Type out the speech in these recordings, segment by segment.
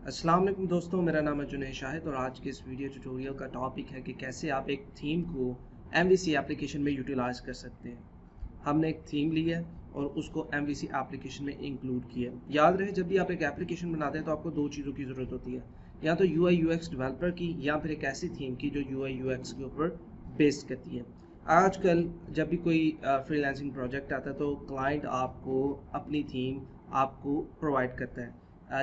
अस्सलाम वालेकुम दोस्तों, मेरा नाम है जुनैद शाहिद और आज के इस वीडियो ट्यूटोरियल का टॉपिक है कि कैसे आप एक थीम को MVC एप्लीकेशन में यूटिलाइज कर सकते हैं। हमने एक थीम ली है और उसको MVC एप्लीकेशन में इंक्लूड किया। याद रहे, जब भी आप एक एप्लीकेशन बनाते हैं तो आपको दो चीज़ों की ज़रूरत होती है, या तो UI UX डेवलपर की या फिर एक ऐसी थीम की जो UI UX के ऊपर बेस्ड करती है। आजकल जब भी कोई फ्रीलांसिंग प्रोजेक्ट आता है तो क्लाइंट आपको अपनी थीम आपको प्रोवाइड करता है।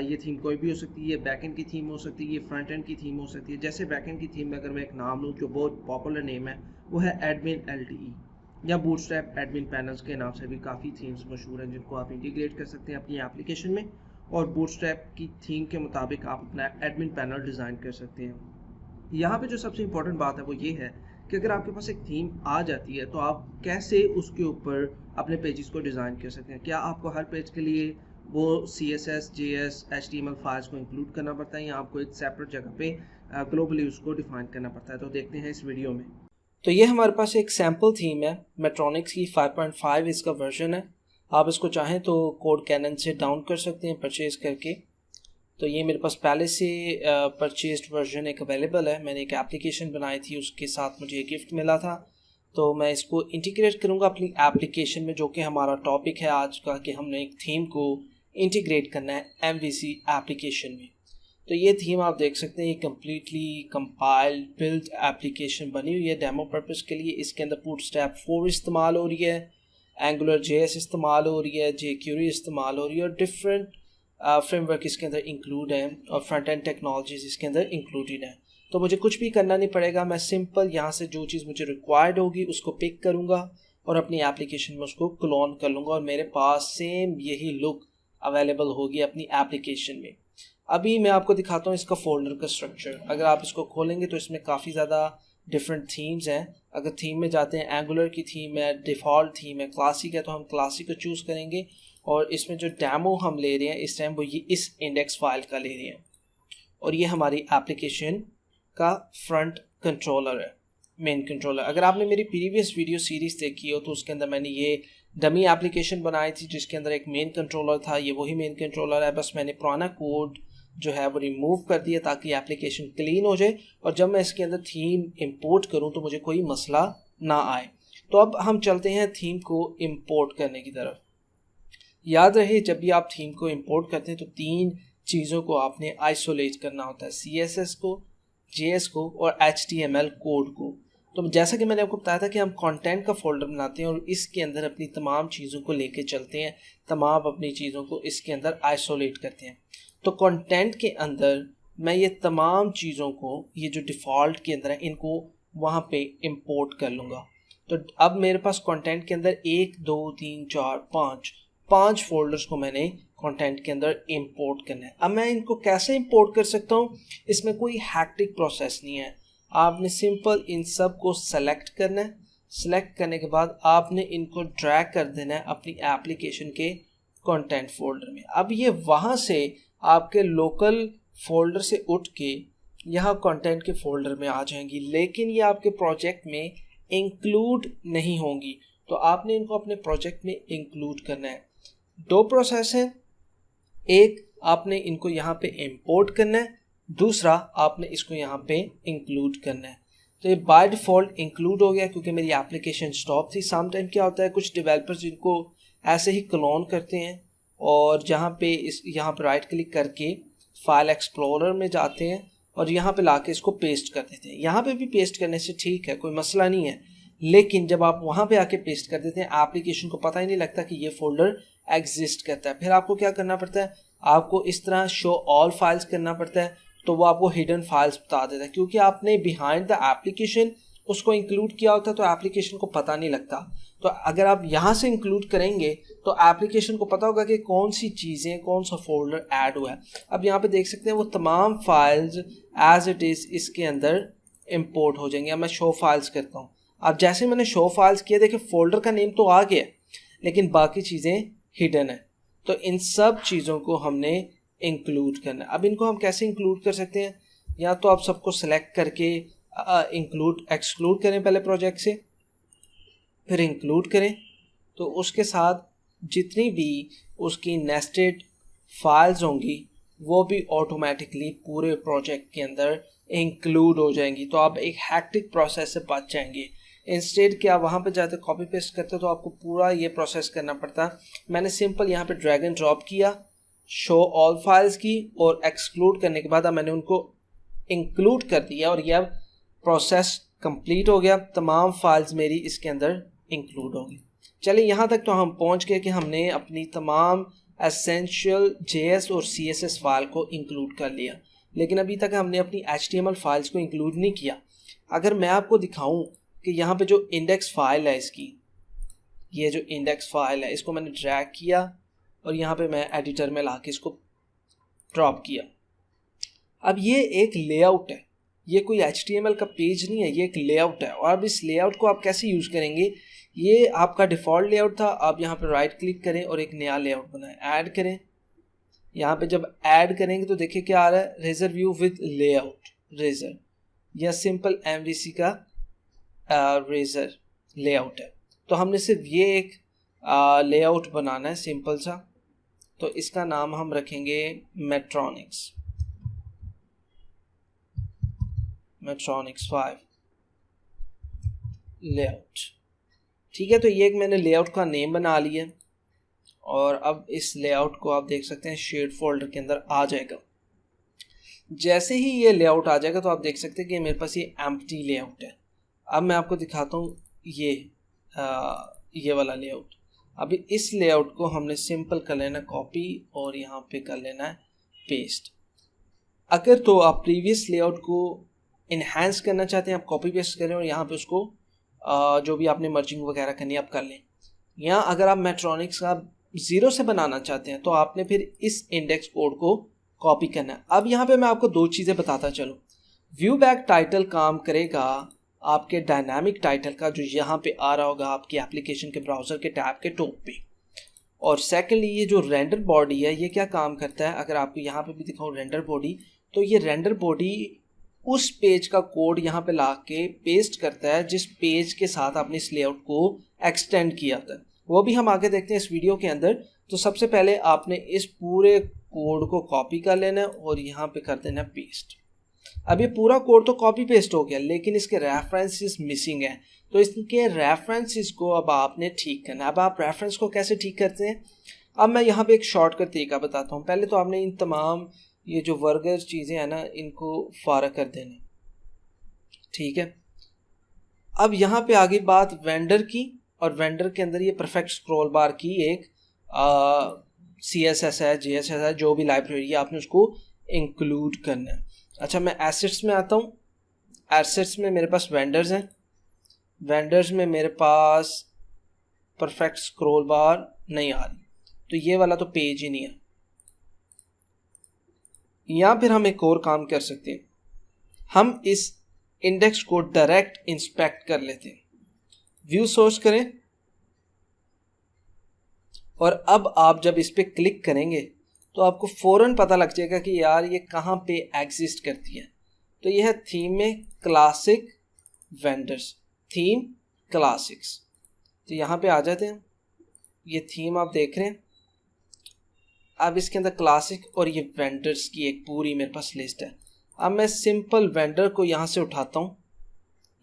ये थीम कोई भी हो सकती है, ये बैकएंड की थीम हो सकती है, ये फ्रंट एंड की थीम हो सकती है। जैसे बैकएंड की थीम में अगर मैं एक नाम लूँ जो बहुत पॉपुलर नेम है, वो है एडमिन LTE या बूटस्ट्रैप एडमिन पैनल्स के नाम से भी काफ़ी थीम्स मशहूर हैं जिनको आप इंटीग्रेट कर सकते हैं अपनी एप्लीकेशन में, और बूटस्ट्रैप की थीम के मुताबिक आप अपना एडमिन पैनल डिज़ाइन कर सकते हैं। यहाँ पे जो सबसे इंपॉर्टेंट बात है वो ये है कि अगर आपके पास एक थीम आ जाती है तो आप कैसे उसके ऊपर अपने पेजेस को डिज़ाइन कर सकते हैं। क्या आपको हर पेज के लिए वो CSS, JS, HTML फाइल्स को इंक्लूड करना पड़ता है या आपको एक सेपरेट जगह पे ग्लोबली उसको डिफाइन करना पड़ता है? तो देखते हैं इस वीडियो में। तो ये हमारे पास एक सैम्पल थीम है, मेट्रॉनिक्स की 5.5 इसका वर्जन है। आप इसको चाहें तो कोड कैनन से डाउन कर सकते हैं परचेज करके। तो ये मेरे पास पहले से परचेज्ड वर्जन एक अवेलेबल है। मैंने एक एप्लीकेशन बनाई थी, उसके साथ मुझे एक गिफ्ट मिला था, तो मैं इसको इंटीग्रेट करूँगा अपनी एप्लीकेशन में, जो कि हमारा टॉपिक है आज का, कि हमने एक थीम को इंटीग्रेट करना है MVC एप्लीकेशन में। तो ये थीम आप देख सकते हैं, ये कम्प्लीटली कंपाइल्ड बिल्ड एप्लीकेशन बनी हुई है डेमो पर्पस के लिए। इसके अंदर बूटस्ट्रैप 4 इस्तेमाल हो रही है, एंगुलर JS इस्तेमाल हो रही है, jQuery इस्तेमाल हो रही है, और डिफरेंट फ्रेमवर्क इसके अंदर इंक्लूड हैं और फ्रंट एंड टेक्नोलॉजीज इसके अंदर इंक्लूडेड हैं। तो मुझे कुछ भी करना नहीं पड़ेगा, मैं सिंपल यहाँ से जो चीज़ मुझे रिक्वायर्ड होगी उसको पिक करूँगा और अपनी एप्लीकेशन में उसको क्लोन कर लूँगा और मेरे पास सेम यही लुक अवेलेबल होगी अपनी एप्लीकेशन में। अभी मैं आपको दिखाता हूँ इसका फोल्डर का स्ट्रक्चर। अगर आप इसको खोलेंगे तो इसमें काफ़ी ज़्यादा डिफरेंट थीम्स हैं। अगर थीम में जाते हैं, एंगुलर की थीम है, डिफ़ॉल्ट थीम है, क्लासिक है, तो हम क्लासिक को चूज़ करेंगे। और इसमें जो डेमो हम ले रहे हैं इस टाइम, वो ये इस इंडेक्स फाइल का ले रहे हैं, और ये हमारी एप्लीकेशन का फ्रंट कंट्रोलर है, मेन कंट्रोलर। अगर आपने मेरी प्रीवियस वीडियो सीरीज़ देखी हो तो उसके अंदर मैंने ये डमी एप्लीकेशन बनाई थी जिसके अंदर एक मेन कंट्रोलर था। ये वही मेन कंट्रोलर है, बस मैंने पुराना कोड जो है वो रिमूव कर दिया ताकि एप्लीकेशन क्लीन हो जाए और जब मैं इसके अंदर थीम इंपोर्ट करूं तो मुझे कोई मसला ना आए। तो अब हम चलते हैं थीम को इंपोर्ट करने की तरफ। याद रहे, जब भी आप थीम को इंपोर्ट करते हैं तो 3 चीज़ों को आपने आइसोलेट करना होता है, CSS को, JS को और HTML कोड को। तो जैसा कि मैंने आपको बताया था कि हम कंटेंट का फोल्डर बनाते हैं और इसके अंदर अपनी तमाम चीज़ों को लेके चलते हैं, तमाम अपनी चीज़ों को इसके अंदर आइसोलेट करते हैं। तो कंटेंट के अंदर मैं ये तमाम चीज़ों को, ये जो डिफ़ॉल्ट के अंदर है, इनको वहाँ पे इंपोर्ट कर लूँगा। तो अब मेरे पास कंटेंट के अंदर 1 2 3 4 5 फोल्डर्स को मैंने कंटेंट के अंदर इंपोर्ट करना है। अब मैं इनको कैसे इंपोर्ट कर सकता हूँ, इसमें कोई हैक्टिक प्रोसेस नहीं है। आपने सिंपल इन सब को सेलेक्ट करना है। सेलेक्ट करने के बाद आपने इनको ड्रैग कर देना है अपनी एप्लीकेशन के कंटेंट फोल्डर में। अब ये वहाँ से आपके लोकल फोल्डर से उठ के यहाँ कंटेंट के फोल्डर में आ जाएंगी, लेकिन ये आपके प्रोजेक्ट में इंक्लूड नहीं होंगी। तो आपने इनको अपने प्रोजेक्ट में इंक्लूड करना है। 2 प्रोसेस हैं, एक आपने इनको यहाँ पे इंपोर्ट करना है, दूसरा आपने इसको यहाँ पे इंक्लूड करना है। तो ये बाय डिफ़ॉल्ट इंक्लूड हो गया क्योंकि मेरी एप्लीकेशन स्टॉप थी। सम टाइम क्या होता है, कुछ डेवलपर्स इनको ऐसे ही क्लोन करते हैं और जहाँ पे यहाँ पे राइट क्लिक करके फाइल एक्सप्लोरर में जाते हैं और यहाँ पे लाके इसको पेस्ट कर देते हैं। यहाँ पे भी पेस्ट करने से ठीक है, कोई मसला नहीं है, लेकिन जब आप वहाँ पे आके पेस्ट कर देते हैं एप्लीकेशन को पता ही नहीं लगता कि ये फोल्डर एग्जिस्ट करता है। फिर आपको क्या करना पड़ता है, आपको इस तरह शो ऑल फाइल्स करना पड़ता है, तो वो आपको हिडन फाइल्स बता देता है क्योंकि आपने बिहाइंड द एप्लीकेशन उसको इंक्लूड किया होता है, तो एप्लीकेशन को पता नहीं लगता। तो अगर आप यहाँ से इंक्लूड करेंगे तो एप्लीकेशन को पता होगा कि कौन सी चीज़ें, कौन सा फोल्डर ऐड हुआ है। अब यहाँ पे देख सकते हैं वो तमाम फाइल्स एज इट इज़ इसके अंदर इंपोर्ट हो जाएंगे। अब मैं शो फाइल्स करता हूँ। अब जैसे मैंने शो फाइल्स किया, देखिए फोल्डर का नेम तो आ गया लेकिन बाकी चीज़ें हिडन है। तो इन सब चीज़ों को हमने इंक्लूड करना है। अब इनको हम कैसे इंक्लूड कर सकते हैं, या तो आप सबको सेलेक्ट करके एक्सक्लूड करें पहले प्रोजेक्ट से, फिर इंक्लूड करें, तो उसके साथ जितनी भी उसकी नेस्टेड फाइल्स होंगी वो भी ऑटोमेटिकली पूरे प्रोजेक्ट के अंदर इंक्लूड हो जाएंगी। तो आप एक हैक्टिक प्रोसेस से बच जाएंगे। इंस्टेड कि आप वहाँ पे जाते कॉपी पेस्ट करते तो आपको पूरा ये प्रोसेस करना पड़ता। मैंने सिंपल यहाँ पे ड्रैग एंड ड्रॉप किया, शो ऑल फाइल्स की, और एक्सक्लूड करने के बाद अब मैंने उनको इंक्लूड कर दिया और यह प्रोसेस कंप्लीट हो गया। तमाम फाइल्स मेरी इसके अंदर इंक्लूड हो गई। चलिए यहाँ तक तो हम पहुँच गए कि हमने अपनी तमाम एसेंशियल JS और CSS फाइल को इंक्लूड कर लिया, लेकिन अभी तक हमने अपनी HTML फाइल्स को इंक्लूड नहीं किया। अगर मैं आपको दिखाऊं कि यहाँ पे जो इंडेक्स फाइल है इसकी, ये जो इंडेक्स फाइल है इसको मैंने ड्रैग किया और यहाँ पे मैं एडिटर में ला के इसको ड्रॉप किया। अब ये एक लेआउट है, ये कोई HTML का पेज नहीं है, ये एक लेआउट है। और अब इस लेआउट को आप कैसे यूज़ करेंगे, ये आपका डिफ़ॉल्ट लेआउट था। आप यहाँ पे राइट क्लिक करें और एक नया लेआउट बनाएं, ऐड करें। यहाँ पे जब ऐड करेंगे तो देखिए क्या आ रहा है, razor view with layout, razor या सिंपल MVC का रेजर लेआउट है। तो हमने सिर्फ ये एक लेआउट बनाना है सिंपल सा। तो इसका नाम हम रखेंगे मेट्रॉनिक्स 5 लेआउट। ठीक है, तो ये एक मैंने लेआउट का नेम बना लिया और अब इस लेआउट को आप देख सकते हैं शेड फोल्डर के अंदर आ जाएगा। जैसे ही ये लेआउट आ जाएगा तो आप देख सकते हैं कि मेरे पास ये एम्प्टी लेआउट है। अब मैं आपको दिखाता हूँ ये वाला लेआउट। अभी इस लेआउट को हमने सिंपल कर लेना कॉपी और यहाँ पे कर लेना है पेस्ट। अगर तो आप प्रीवियस लेआउट को इन्हांस करना चाहते हैं, आप कॉपी पेस्ट करें और यहाँ पे उसको जो भी आपने मर्जिंग वगैरह करनी आप कर लें। या अगर आप मेट्रॉनिक्स का 0 से बनाना चाहते हैं तो आपने फिर इस इंडेक्स कोड को कॉपी करना है। अब यहाँ पे मैं आपको 2 चीज़ें बताता चलूँ। व्यू बैक टाइटल काम करेगा आपके डायनामिक टाइटल का, जो यहाँ पे आ रहा होगा आपकी एप्लीकेशन के ब्राउज़र के टैब के टॉप पे। और सेकेंडली ये जो रेंडर बॉडी है ये क्या काम करता है, अगर आपको यहाँ पे भी दिखाऊँ रेंडर बॉडी, तो ये रेंडर बॉडी उस पेज का कोड यहाँ पे ला के पेस्ट करता है जिस पेज के साथ आपने इस लेआउट को एक्सटेंड किया था। वो भी हम आगे देखते हैं इस वीडियो के अंदर। तो सबसे पहले आपने इस पूरे कोड को कॉपी कर लेना है और यहाँ पे कर देना पेस्ट। अब ये पूरा कोड तो कॉपी पेस्ट हो गया, लेकिन इसके रेफरेंसेस मिसिंग हैं। तो इसके रेफरेंसेस को अब आपने ठीक करना है। अब आप रेफरेंस को कैसे ठीक करते हैं, अब मैं यहाँ पे एक शॉर्टकट तरीका बताता हूँ। पहले तो आपने इन तमाम ये जो वर्गर चीज़ें हैं ना इनको फारग कर देने, ठीक है। अब यहाँ पे आगे बात वेंडर की, और वेंडर के अंदर ये परफेक्ट स्क्रॉल बार की एक CSS है, JSS है, जो भी लाइब्रेरी है आपने उसको इंक्लूड करना है। अच्छा, मैं एसेट्स में आता हूँ। एसेट्स में मेरे पास वेंडर्स हैं। वेंडर्स में मेरे पास परफेक्ट स्क्रॉल बार नहीं आ रही, तो ये वाला तो पेज ही नहीं है। या फिर हम एक और काम कर सकते हैं, हम इस इंडेक्स को डायरेक्ट इंस्पेक्ट कर लेते हैं। व्यू सोर्स करें और अब आप जब इस पे क्लिक करेंगे तो आपको फ़ौरन पता लग जाएगा कि यार ये कहाँ पे एग्जिस्ट करती है। तो यह है थीम में क्लासिक वेंडर्स, थीम क्लासिक्स। तो यहाँ पे आ जाते हैं, ये थीम आप देख रहे हैं। अब इसके अंदर क्लासिक और ये वेंडर्स की एक पूरी मेरे पास लिस्ट है। अब मैं सिंपल वेंडर को यहाँ से उठाता हूँ,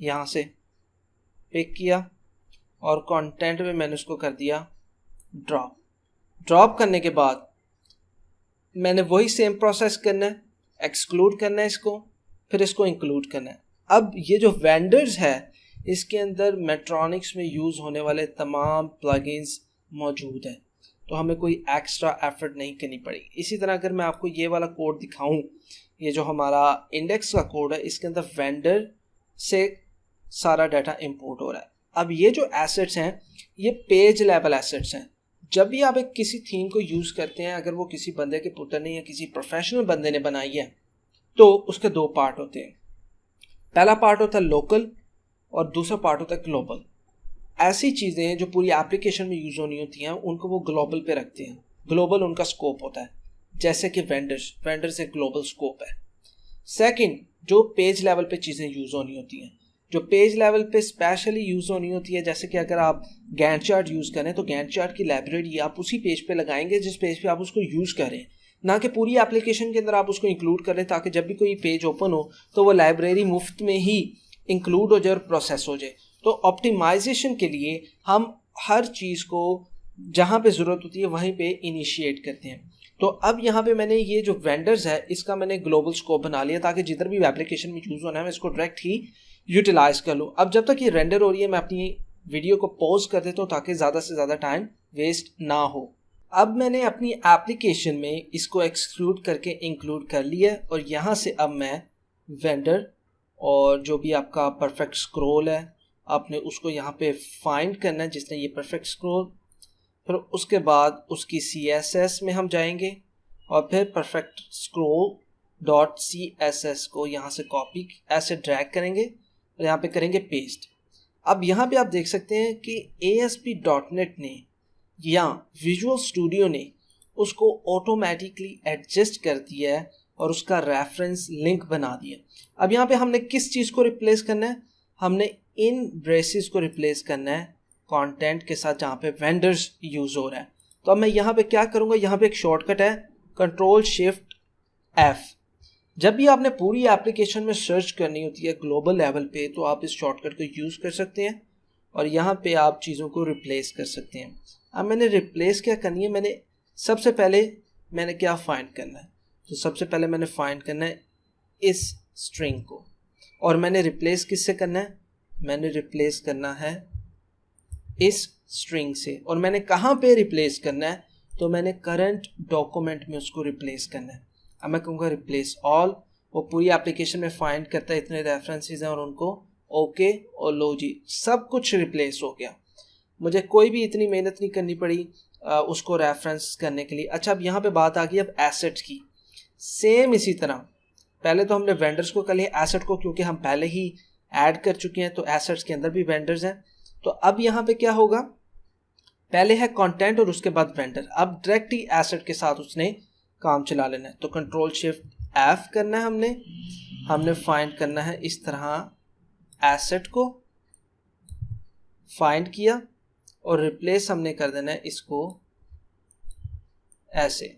यहाँ से पिक किया और कंटेंट में मैंने उसको कर दिया ड्रॉप। ड्रॉप करने के बाद मैंने वही सेम प्रोसेस करना है, एक्सक्लूड करना है इसको, फिर इसको इंक्लूड करना है। अब ये जो वेंडर्स है इसके अंदर मेट्रॉनिक्स में यूज़ होने वाले तमाम प्लगइन्स मौजूद हैं, तो हमें कोई एक्स्ट्रा एफर्ट नहीं करनी पड़ेगी। इसी तरह अगर मैं आपको ये वाला कोड दिखाऊं, ये जो हमारा इंडेक्स का कोड है इसके अंदर वेंडर से सारा डाटा इंपोर्ट हो रहा है। अब ये जो एसेट्स हैं ये पेज लेवल एसेट्स हैं। जब भी आप एक किसी थीम को यूज़ करते हैं, अगर वो किसी बंदे के पुत्र ने या किसी प्रोफेशनल बंदे ने बनाई है तो उसके 2 पार्ट होते हैं। पहला पार्ट होता है लोकल और दूसरा पार्ट होता है ग्लोबल। ऐसी चीज़ें जो पूरी एप्लीकेशन में यूज़ होनी होती हैं उनको वो ग्लोबल पे रखते हैं, ग्लोबल उनका स्कोप होता है। जैसे कि वेंडर्स एक ग्लोबल स्कोप है। सेकंड, जो पेज लेवल पे चीज़ें यूज़ होनी होती हैं, जो पेज लेवल पे स्पेशली यूज़ होनी होती है, जैसे कि अगर आप गैंट चार्ट यूज़ करें तो गैंट चार्ट की लाइब्रेरी आप उसी पेज पे लगाएंगे जिस पेज पे आप उसको यूज़ करें। ना कि पूरी एप्लीकेशन के अंदर आप उसको इंक्लूड करें ताकि जब भी कोई पेज ओपन हो तो वो लाइब्रेरी मुफ्त में ही इंक्लूड हो जाए और प्रोसेस हो जाए। तो ऑप्टिमाइजेशन के लिए हम हर चीज़ को जहाँ पे ज़रूरत होती है वहीं पे इनिशिएट करते हैं। तो अब यहाँ पे मैंने ये जो वेंडर्स है इसका मैंने ग्लोबल स्कोप बना लिया ताकि जिधर भी एप्लीकेशन में यूज़ होना है मैं इसको डायरेक्ट ही यूटिलाइज कर लूँ। अब जब तक ये रेंडर हो रही है मैं अपनी वीडियो को पॉज कर देता हूँ ताकि ज़्यादा से ज़्यादा टाइम वेस्ट ना हो। अब मैंने अपनी एप्लीकेशन में इसको एक्सक्लूड करके इंक्लूड कर लिया और यहाँ से अब मैं वेंडर और जो भी आपका परफेक्ट स्क्रॉल है आपने उसको यहाँ पे फाइंड करना है जिसने ये परफेक्ट स्क्रॉल, फिर उसके बाद उसकी CSS में हम जाएंगे और फिर परफेक्ट स्क्रॉल डॉट CSS को यहाँ से कॉपी ऐसे ड्रैग करेंगे और यहाँ पे करेंगे पेस्ट। अब यहाँ पे आप देख सकते हैं कि ASP.NET ने या विजुअल स्टूडियो ने उसको ऑटोमेटिकली एडजस्ट कर दिया है और उसका रेफरेंस लिंक बना दिया। अब यहाँ पे हमने किस चीज़ को रिप्लेस करना है, हमने इन ब्रेसेस को रिप्लेस करना है कंटेंट के साथ जहाँ पे वेंडर्स यूज़ हो रहा है। तो अब मैं यहाँ पे क्या करूँगा, यहाँ पे एक शॉर्टकट है Ctrl+Shift+F। जब भी आपने पूरी एप्लीकेशन में सर्च करनी होती है ग्लोबल लेवल पे तो आप इस शॉर्टकट को यूज़ कर सकते हैं और यहाँ पे आप चीज़ों को रिप्लेस कर सकते हैं। अब मैंने रिप्लेस क्या करनी है, मैंने सबसे पहले मैंने क्या फाइंड करना है, तो सबसे पहले मैंने फाइंड करना है इस स्ट्रिंग को और मैंने रिप्लेस किससे करना है, मैंने रिप्लेस करना है इस स्ट्रिंग से। और मैंने कहाँ पे रिप्लेस करना है, तो मैंने करंट डॉक्यूमेंट में उसको रिप्लेस करना है। अब मैं कहूँगा रिप्लेस ऑल, वो पूरी एप्लीकेशन में फाइंड करता है इतने रेफरेंसेस हैं और उनको ओके और लो जी सब कुछ रिप्लेस हो गया। मुझे कोई भी इतनी मेहनत नहीं करनी पड़ी उसको रेफरेंस करने के लिए। अच्छा अब यहाँ पे बात आ गई अब एसेट्स की। सेम इसी तरह पहले तो हमने वेंडर्स को कर लिया, एसेट को क्योंकि हम पहले ही ऐड कर चुके हैं तो एसेट्स के अंदर भी वेंडर्स हैं। तो अब यहाँ पे क्या होगा, पहले है कंटेंट और उसके बाद वेंडर। अब डायरेक्ट ही एसेट के साथ उसने काम चला लेना है। तो Ctrl+Shift+F करना है, हमने फाइंड करना है इस तरह एसेट को फाइंड किया और रिप्लेस हमने कर देना है इसको ऐसे।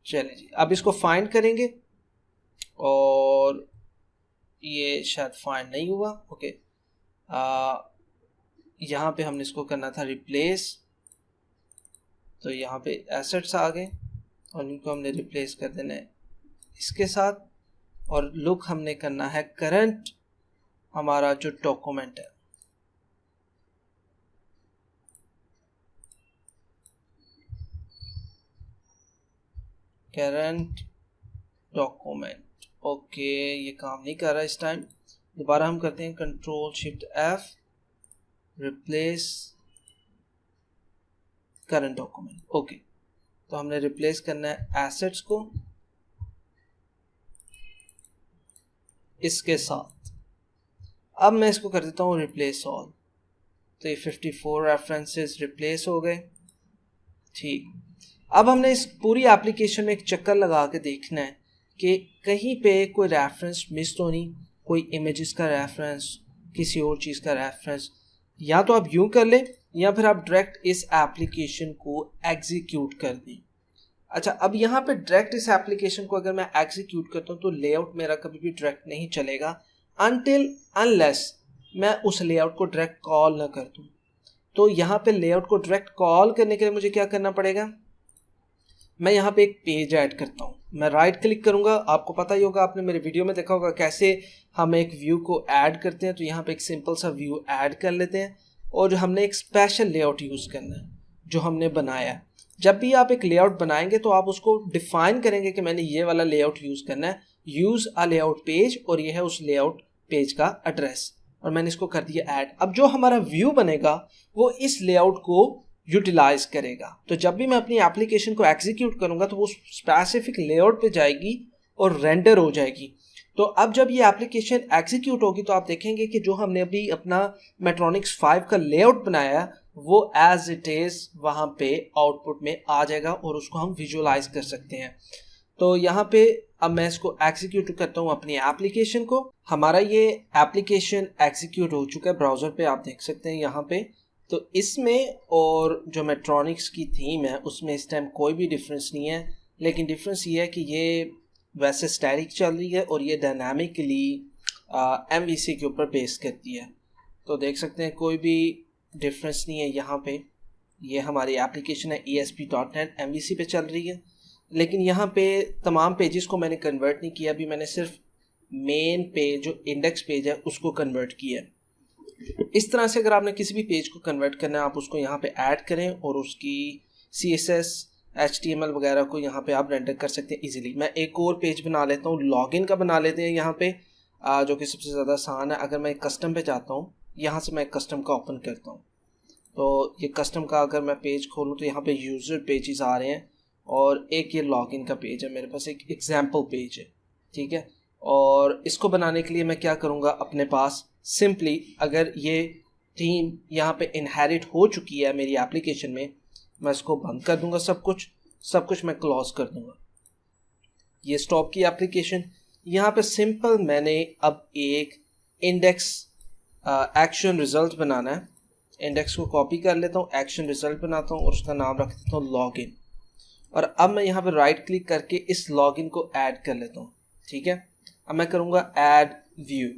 चलिए जी अब इसको फाइंड करेंगे और ये शायद फाइंड नहीं हुआ। ओके यहाँ पे हमने इसको करना था रिप्लेस, तो यहाँ पे एसेट्स आ गए और इनको हमने रिप्लेस कर देना है इसके साथ और लुक हमने करना है करंट हमारा जो डॉक्यूमेंट है। करंट डॉक्यूमेंट ओके ये काम नहीं कर रहा इस टाइम, दोबारा हम करते हैं Ctrl+Shift+F replace current document. Okay तो हमने रिप्लेस करना है एसेट्स को इसके साथ। अब मैं इसको कर देता हूँ रिप्लेस ऑल, तो ये 54 रेफरेंसेस रिप्लेस हो गए। ठीक, अब हमने इस पूरी एप्लीकेशन में एक चक्कर लगा के देखना है कि कहीं पे कोई रेफरेंस मिस तो नहीं, कोई इमेजेस का रेफरेंस, किसी और चीज़ का रेफरेंस। या तो आप यूं कर लें या फिर आप डायरेक्ट इस एप्लीकेशन को एग्जीक्यूट कर दें। अच्छा अब यहाँ पे डायरेक्ट इस एप्लीकेशन को अगर मैं एग्जीक्यूट करता हूँ तो लेआउट मेरा कभी भी डायरेक्ट नहीं चलेगा अनलेस मैं उस लेआउट को डायरेक्ट कॉल ना कर दूँ। तो यहाँ पे लेआउट को डायरेक्ट कॉल करने के लिए मुझे क्या करना पड़ेगा, मैं यहाँ पे एक पेज ऐड करता हूँ। मैं राइट क्लिक करूँगा, आपको पता ही होगा, आपने मेरे वीडियो में देखा होगा कैसे हम एक व्यू को ऐड करते हैं। तो यहाँ पे एक सिंपल सा व्यू ऐड कर लेते हैं और हमने एक स्पेशल लेआउट यूज़ करना है जो हमने बनाया है। जब भी आप एक लेआउट बनाएंगे तो आप उसको डिफाइन करेंगे कि मैंने ये वाला लेआउट यूज़ करना है, यूज़ अ लेआउट पेज, और ये है उस लेआउट पेज का एड्रेस और मैंने इसको कर दिया ऐड। अब जो हमारा व्यू बनेगा वो इस लेआउट को यूटिलाइज करेगा। तो जब भी मैं अपनी एप्लीकेशन को एग्जीक्यूट करूंगा तो वो स्पेसिफिक लेआउट पे जाएगी और रेंडर हो जाएगी। तो अब जब ये एप्लीकेशन एग्जीक्यूट होगी तो आप देखेंगे कि जो हमने अभी अपना मेट्रोनिक्स 5 का लेआउट बनाया वो एज इट इज़ वहाँ पे आउटपुट में आ जाएगा और उसको हम विजुअलाइज कर सकते हैं। तो यहाँ पे अब मैं इसको एग्जीक्यूट करता हूँ अपनी एप्लीकेशन को। हमारा ये एप्लीकेशन एग्जीक्यूट हो चुका है ब्राउज़र पे, आप देख सकते हैं यहाँ पे तो इसमें और जो मेट्रॉनिक्स की थीम है उसमें इस टाइम कोई भी डिफरेंस नहीं है, लेकिन डिफरेंस ये है कि ये वैसे स्टैटिक चल रही है और ये डायनामिकली MVC के ऊपर बेस करती है। तो देख सकते हैं कोई भी डिफरेंस नहीं है यहाँ पे। ये हमारी एप्लीकेशन है ESP.NET MVC पे चल रही है, लेकिन यहाँ पे तमाम पेजेस को मैंने कन्वर्ट नहीं किया, अभी मैंने सिर्फ मेन पेज जो इंडेक्स पेज है उसको कन्वर्ट किया है। इस तरह से अगर आपने किसी भी पेज को कन्वर्ट करना है आप उसको यहाँ पे ऐड करें और उसकी CSS HTML वगैरह को यहाँ पे आप रेंडर कर सकते हैं इजीली। मैं एक और पेज बना लेता हूँ, लॉगिन का बना लेते हैं यहाँ पे, जो कि सबसे ज़्यादा आसान है। अगर मैं कस्टम पे जाता हूँ, यहाँ से मैं कस्टम का ओपन करता हूँ, तो ये कस्टम का अगर मैं पेज खोलूँ तो यहाँ पे यूज़र पेजेस आ रहे हैं और एक ये लॉगिन का पेज है, मेरे पास एक एग्जाम्पल पेज है, ठीक है। और इसको बनाने के लिए मैं क्या करूँगा, अपने पास सिंपली अगर ये थीम यहाँ पे इनहेरिट हो चुकी है मेरी एप्लीकेशन में, मैं इसको बंद कर दूंगा, सब कुछ मैं क्लोज कर दूंगा। ये स्टॉप की एप्लीकेशन। यहाँ पे सिंपल मैंने अब एक इंडेक्स एक्शन रिजल्ट बनाना है। इंडेक्स को कॉपी कर लेता हूँ, एक्शन रिजल्ट बनाता हूँ और उसका नाम रख देता हूँ लॉगिन। और अब मैं यहाँ पे राइट क्लिक करके इस लॉगिन को ऐड कर लेता हूँ, ठीक है। अब मैं करूँगा ऐड व्यू।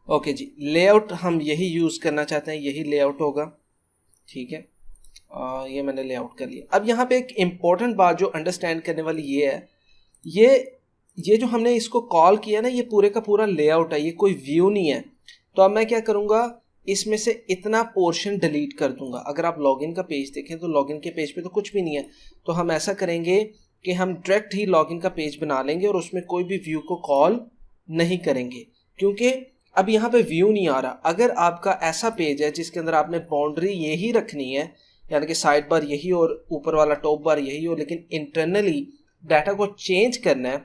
ओके जी, लेआउट हम यही यूज़ करना चाहते हैं, यही लेआउट होगा, ठीक है। ये मैंने लेआउट कर लिया। अब यहाँ पे एक इम्पॉर्टेंट बात जो अंडरस्टैंड करने वाली ये है, ये जो हमने इसको कॉल किया ना, ये पूरे का पूरा लेआउट है, ये कोई व्यू नहीं है। तो अब मैं क्या करूँगा, इसमें से इतना पोर्शन डिलीट कर दूंगा। अगर आप लॉगिन का पेज देखें तो लॉगिन के पेज पे तो कुछ भी नहीं है, तो हम ऐसा करेंगे कि हम डायरेक्ट ही लॉगिन का पेज बना लेंगे और उसमें कोई भी व्यू को कॉल नहीं करेंगे, क्योंकि अब यहाँ पे व्यू नहीं आ रहा। अगर आपका ऐसा पेज है जिसके अंदर आपने बाउंड्री यही रखनी है, यानी कि साइड बार यही और ऊपर वाला टॉप बार यही हो, लेकिन इंटरनली डाटा को चेंज करना है,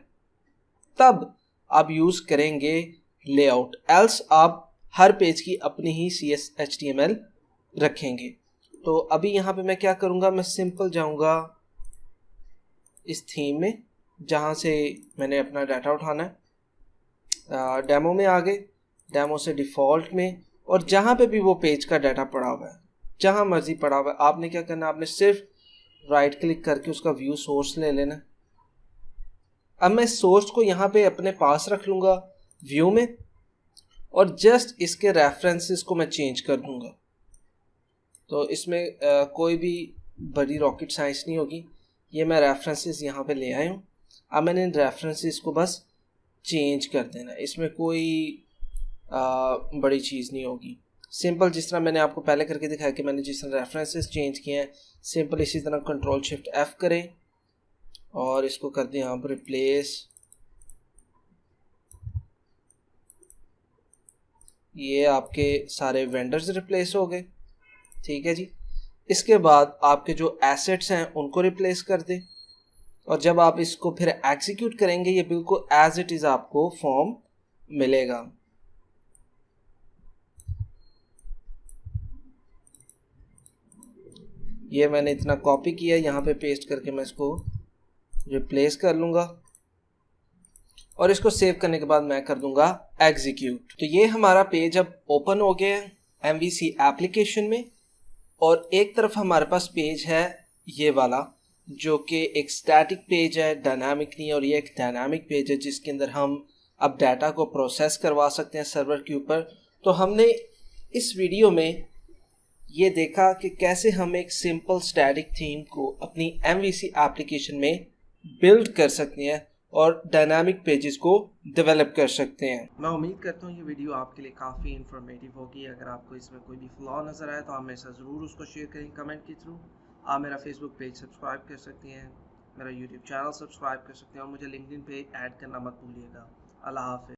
तब आप यूज़ करेंगे लेआउट। एल्स आप हर पेज की अपनी ही HTML रखेंगे। तो अभी यहाँ पे मैं क्या करूँगा, मैं सिंपल जाऊँगा इस थीम में जहाँ से मैंने अपना डाटा उठाना है, डेमो में आ गए, डेमो से डिफ़ॉल्ट में, और जहाँ पे भी वो पेज का डाटा पड़ा हुआ है, जहाँ मर्जी पड़ा हुआ है, आपने क्या करना, आपने सिर्फ राइट क्लिक करके उसका व्यू सोर्स ले लेना। अब मैं सोर्स को यहाँ पे अपने पास रख लूँगा व्यू में, और जस्ट इसके रेफरेंसेस को मैं चेंज कर दूँगा। तो इसमें कोई भी बड़ी रॉकेट साइंस नहीं होगी। ये मैं रेफरेंसेस यहाँ पे ले आया हूँ। अब मैंने इन रेफरेंसेस को बस चेंज कर देना, इसमें कोई बड़ी चीज़ नहीं होगी। सिंपल जिस तरह मैंने आपको पहले करके दिखाया कि मैंने जिस तरह रेफरेंसेस चेंज किए हैं, सिंपल इसी तरह Ctrl+Shift+F करें और इसको कर दें यहाँ पर रिप्लेस। ये आपके सारे वेंडर्स रिप्लेस हो गए, ठीक है जी। इसके बाद आपके जो एसेट्स हैं उनको रिप्लेस कर दें, और जब आप इसको फिर एग्जीक्यूट करेंगे ये बिल्कुल एज इट इज़ आपको फॉर्म मिलेगा। ये मैंने इतना कॉपी किया, यहाँ पे पेस्ट करके मैं इसको रिप्लेस कर लूँगा और इसको सेव करने के बाद मैं कर दूंगा एग्जीक्यूट। तो ये हमारा पेज अब ओपन हो गया है MVC एप्लीकेशन में, और एक तरफ हमारे पास पेज है ये वाला जो कि एक स्टैटिक पेज है, डायनामिक नहीं, और ये एक डायनामिक पेज है जिसके अंदर हम अब डाटा को प्रोसेस करवा सकते हैं सर्वर के ऊपर। तो हमने इस वीडियो में ये देखा कि कैसे हम एक सिंपल स्टैटिक थीम को अपनी MVC एप्लीकेशन में बिल्ड कर सकते हैं और डायनामिक पेजेस को डेवलप कर सकते हैं। मैं उम्मीद करता हूँ ये वीडियो आपके लिए काफ़ी इन्फॉर्मेटिव होगी। अगर आपको इसमें कोई भी फ्लॉ नज़र आए तो आप मेरे साथ ज़रूर उसको शेयर करें कमेंट के थ्रू। आप मेरा फेसबुक पेज सब्सक्राइब कर सकती हैं, मेरा यूट्यूब चैनल सब्सक्राइब कर सकते हैं, और मुझे लिंक्डइन पे ऐड करना मत भूलिएगा। अल्लाह हाफ़िज़।